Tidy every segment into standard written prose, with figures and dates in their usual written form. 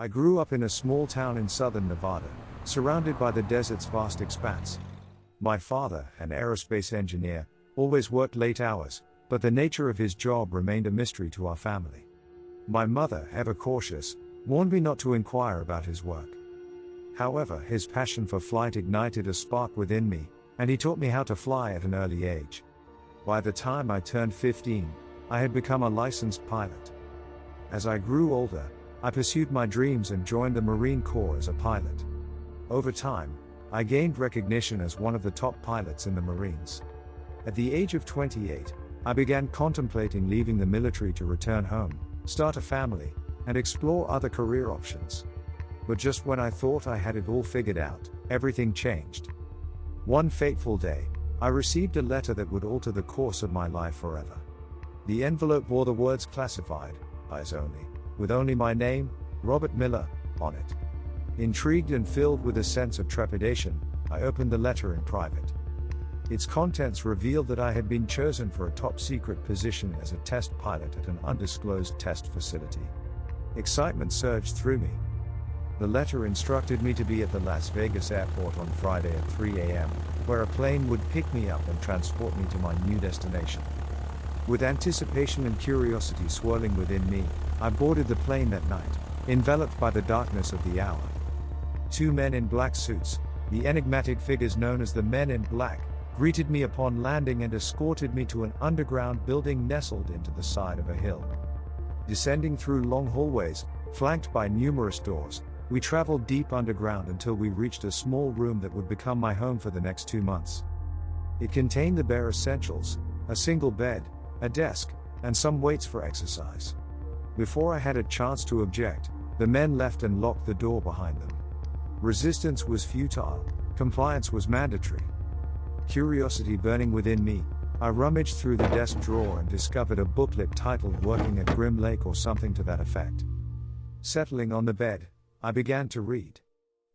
I grew up in a small town in southern Nevada, surrounded by the desert's vast expanse. My father, an aerospace engineer, always worked late hours, but the nature of his job remained a mystery to our family. My mother, ever cautious, warned me not to inquire about his work. However, his passion for flight ignited a spark within me, and he taught me how to fly at an early age. By the time I turned 15, I had become a licensed pilot. As I grew older, I pursued my dreams and joined the Marine Corps as a pilot. Over time, I gained recognition as one of the top pilots in the Marines. At the age of 28, I began contemplating leaving the military to return home, start a family, and explore other career options. But just when I thought I had it all figured out, everything changed. One fateful day, I received a letter that would alter the course of my life forever. The envelope bore the words "classified, eyes only," with only my name, Robert Miller, on it. Intrigued and filled with a sense of trepidation, I opened the letter in private. Its contents revealed that I had been chosen for a top-secret position as a test pilot at an undisclosed test facility. Excitement surged through me. The letter instructed me to be at the Las Vegas airport on Friday at 3 a.m., where a plane would pick me up and transport me to my new destination. With anticipation and curiosity swirling within me, I boarded the plane that night, enveloped by the darkness of the hour. Two men in black suits, the enigmatic figures known as the Men in Black, greeted me upon landing and escorted me to an underground building nestled into the side of a hill. Descending through long hallways, flanked by numerous doors, we traveled deep underground until we reached a small room that would become my home for the next 2 months. It contained the bare essentials: a single bed, a desk, and some weights for exercise. Before I had a chance to object, the men left and locked the door behind them. Resistance was futile, compliance was mandatory. Curiosity burning within me, I rummaged through the desk drawer and discovered a booklet titled "Working at Grim Lake" or something to that effect. Settling on the bed, I began to read.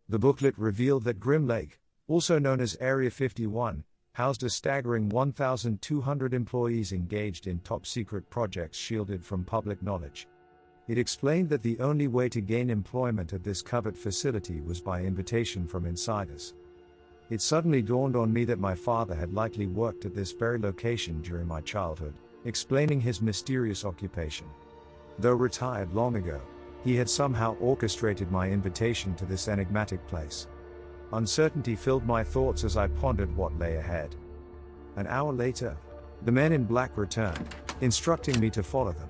The booklet revealed that Grim Lake, also known as Area 51, housed a staggering 1,200 employees engaged in top-secret projects shielded from public knowledge. It explained that the only way to gain employment at this covert facility was by invitation from insiders. It suddenly dawned on me that my father had likely worked at this very location during my childhood, explaining his mysterious occupation. Though retired long ago, he had somehow orchestrated my invitation to this enigmatic place. Uncertainty filled my thoughts as I pondered what lay ahead. An hour later, the Men in Black returned, instructing me to follow them.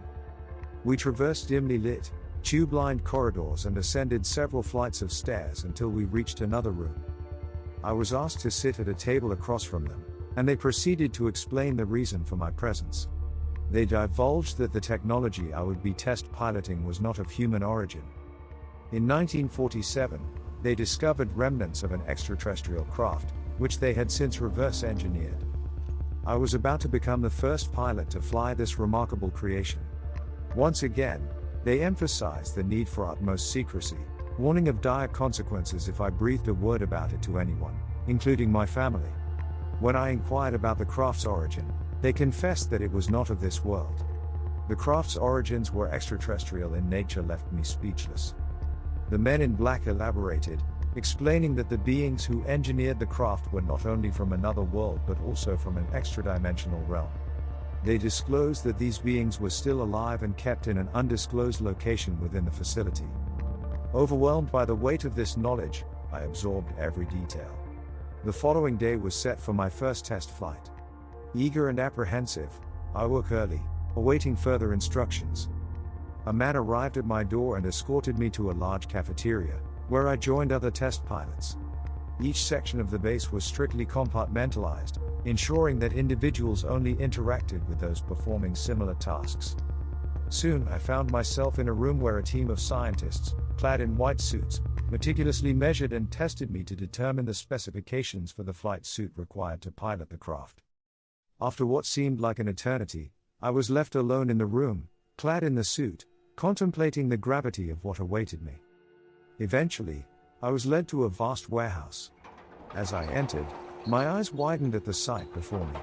We traversed dimly lit, tube-lined corridors and ascended several flights of stairs until we reached another room. I was asked to sit at a table across from them, and they proceeded to explain the reason for my presence. They divulged that the technology I would be test piloting was not of human origin. In 1947, they discovered remnants of an extraterrestrial craft, which they had since reverse engineered. I was about to become the first pilot to fly this remarkable creation. Once again, they emphasized the need for utmost secrecy, warning of dire consequences if I breathed a word about it to anyone, including my family. When I inquired about the craft's origin, they confessed that it was not of this world. The craft's origins were extraterrestrial in nature left me speechless. The Men in Black elaborated, explaining that the beings who engineered the craft were not only from another world but also from an extra-dimensional realm. They disclosed that these beings were still alive and kept in an undisclosed location within the facility. Overwhelmed by the weight of this knowledge, I absorbed every detail. The following day was set for my first test flight. Eager and apprehensive, I woke early, awaiting further instructions. A man arrived at my door and escorted me to a large cafeteria, where I joined other test pilots. Each section of the base was strictly compartmentalized, ensuring that individuals only interacted with those performing similar tasks. Soon I found myself in a room where a team of scientists, clad in white suits, meticulously measured and tested me to determine the specifications for the flight suit required to pilot the craft. After what seemed like an eternity, I was left alone in the room, clad in the suit, contemplating the gravity of what awaited me. Eventually, I was led to a vast warehouse. As I entered, my eyes widened at the sight before me.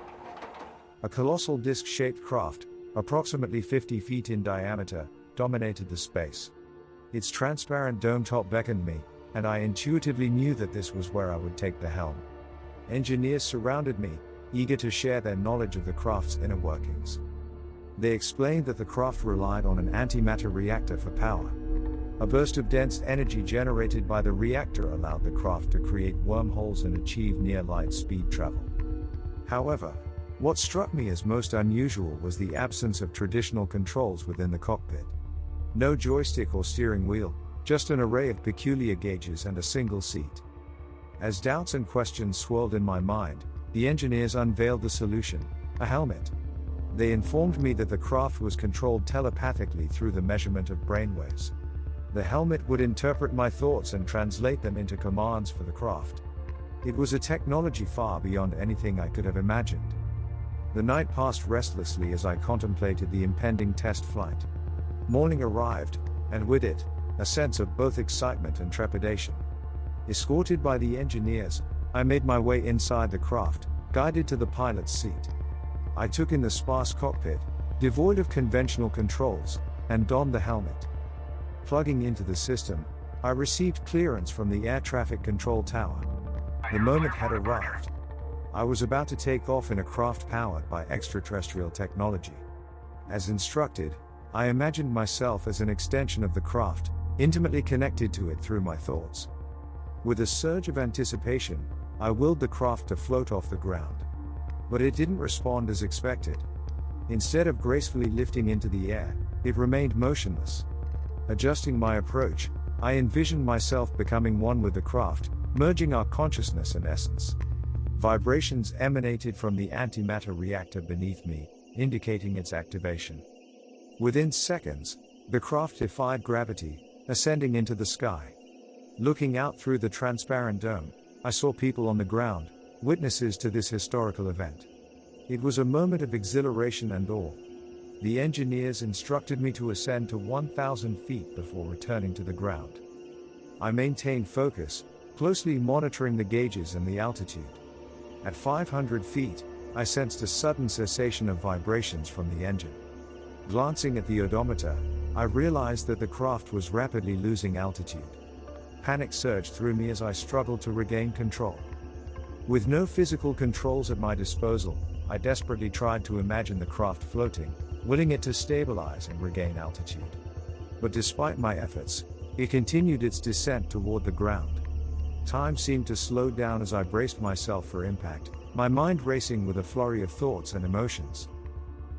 A colossal disc-shaped craft, approximately 50 feet in diameter, dominated the space. Its transparent dome top beckoned me, and I intuitively knew that this was where I would take the helm. Engineers surrounded me, eager to share their knowledge of the craft's inner workings. They explained that the craft relied on an antimatter reactor for power. A burst of dense energy generated by the reactor allowed the craft to create wormholes and achieve near-light speed travel. However, what struck me as most unusual was the absence of traditional controls within the cockpit. No joystick or steering wheel, just an array of peculiar gauges and a single seat. As doubts and questions swirled in my mind, the engineers unveiled the solution: a helmet. They informed me that the craft was controlled telepathically through the measurement of brainwaves. The helmet would interpret my thoughts and translate them into commands for the craft. It was a technology far beyond anything I could have imagined. The night passed restlessly as I contemplated the impending test flight. Morning arrived, and with it, a sense of both excitement and trepidation. Escorted by the engineers, I made my way inside the craft, guided to the pilot's seat. I took in the sparse cockpit, devoid of conventional controls, and donned the helmet. Plugging into the system, I received clearance from the air traffic control tower. The moment had arrived. I was about to take off in a craft powered by extraterrestrial technology. As instructed, I imagined myself as an extension of the craft, intimately connected to it through my thoughts. With a surge of anticipation, I willed the craft to float off the ground. But it didn't respond as expected. Instead of gracefully lifting into the air, it remained motionless. Adjusting my approach, I envisioned myself becoming one with the craft, merging our consciousness and essence. Vibrations emanated from the antimatter reactor beneath me, indicating its activation. Within seconds, the craft defied gravity, ascending into the sky. Looking out through the transparent dome, I saw people on the ground, witnesses to this historical event. It was a moment of exhilaration and awe. The engineers instructed me to ascend to 1,000 feet before returning to the ground. I maintained focus, closely monitoring the gauges and the altitude. At 500 feet, I sensed a sudden cessation of vibrations from the engine. Glancing at the odometer, I realized that the craft was rapidly losing altitude. Panic surged through me as I struggled to regain control. With no physical controls at my disposal, I desperately tried to imagine the craft floating, willing it to stabilize and regain altitude. But despite my efforts, it continued its descent toward the ground. Time seemed to slow down as I braced myself for impact, my mind racing with a flurry of thoughts and emotions.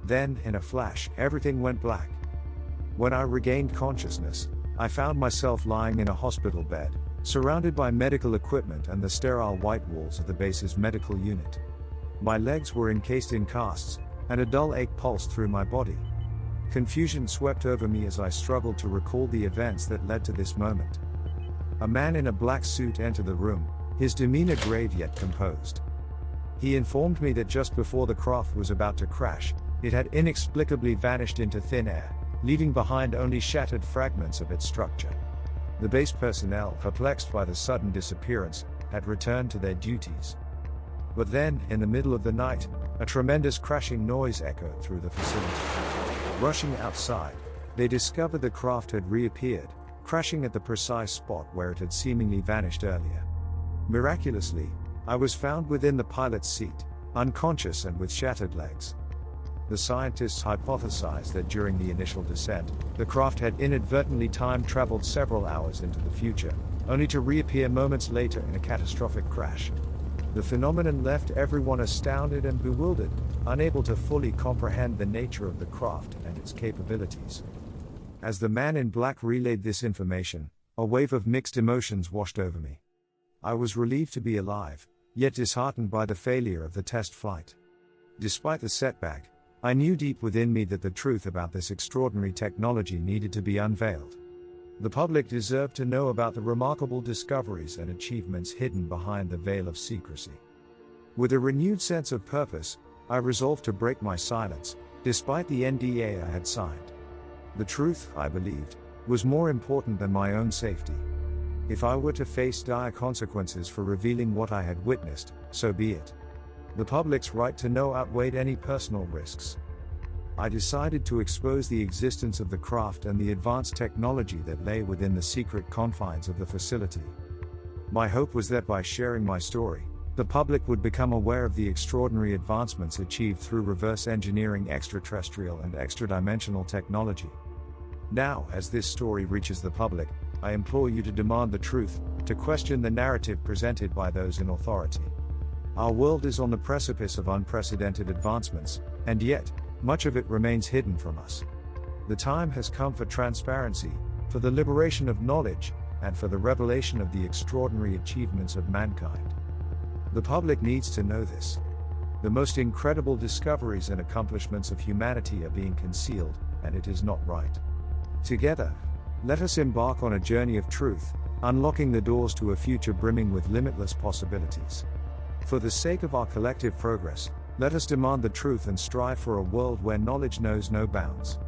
Then, in a flash, everything went black. When I regained consciousness, I found myself lying in a hospital bed, surrounded by medical equipment and the sterile white walls of the base's medical unit. My legs were encased in casts, and a dull ache pulsed through my body. Confusion swept over me as I struggled to recall the events that led to this moment. A man in a black suit entered the room, his demeanor grave yet composed. He informed me that just before the craft was about to crash, it had inexplicably vanished into thin air, leaving behind only shattered fragments of its structure. The base personnel, perplexed by the sudden disappearance, had returned to their duties. But then, in the middle of the night, a tremendous crashing noise echoed through the facility. Rushing outside, they discovered the craft had reappeared, crashing at the precise spot where it had seemingly vanished earlier. Miraculously, I was found within the pilot's seat, unconscious and with shattered legs. The scientists hypothesized that during the initial descent, the craft had inadvertently time-traveled several hours into the future, only to reappear moments later in a catastrophic crash. The phenomenon left everyone astounded and bewildered, unable to fully comprehend the nature of the craft and its capabilities. As the man in black relayed this information, a wave of mixed emotions washed over me. I was relieved to be alive, yet disheartened by the failure of the test flight. Despite the setback, I knew deep within me that the truth about this extraordinary technology needed to be unveiled. The public deserved to know about the remarkable discoveries and achievements hidden behind the veil of secrecy. With a renewed sense of purpose, I resolved to break my silence, despite the NDA I had signed. The truth, I believed, was more important than my own safety. If I were to face dire consequences for revealing what I had witnessed, so be it. The public's right to know outweighed any personal risks. I decided to expose the existence of the craft and the advanced technology that lay within the secret confines of the facility. My hope was that by sharing my story, the public would become aware of the extraordinary advancements achieved through reverse engineering extraterrestrial and extra-dimensional technology. Now, as this story reaches the public, I implore you to demand the truth, to question the narrative presented by those in authority. Our world is on the precipice of unprecedented advancements, and yet, much of it remains hidden from us. The time has come for transparency, for the liberation of knowledge, and for the revelation of the extraordinary achievements of mankind. The public needs to know this. The most incredible discoveries and accomplishments of humanity are being concealed, and it is not right. Together, let us embark on a journey of truth, unlocking the doors to a future brimming with limitless possibilities. For the sake of our collective progress, let us demand the truth and strive for a world where knowledge knows no bounds.